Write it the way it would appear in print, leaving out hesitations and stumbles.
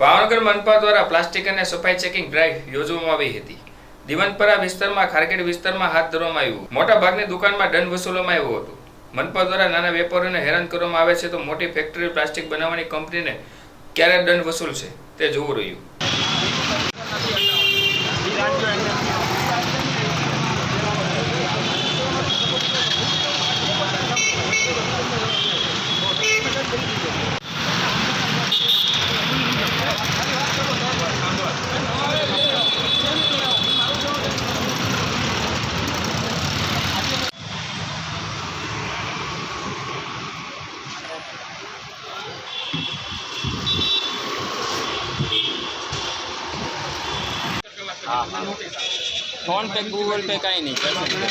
ભાવનગર મનપા દ્વારા પ્લાસ્ટિક અને સફાઈ ચેકિંગ ડ્રાઈવ યોજવામાં આવી હતી। દીવનપરા વિસ્તારમાં ખારગેડ વિસ્તારમાં હાથ ધરવામાં આવ્યું। મોટા ભાગની દુકાનમાં દંડ વસૂલવામાં આવ્યો હતો। મનપા દ્વારા નાના વેપારીઓને હેરાન કરવામાં આવે છે તો મોટી ફેક્ટરી પ્લાસ્ટિક બનાવવાની કંપનીને ક્યારે દંડ વસૂલશે તે જોવું રહ્યું। फोन पे गूगल पे कहीं नहीं कर सकते।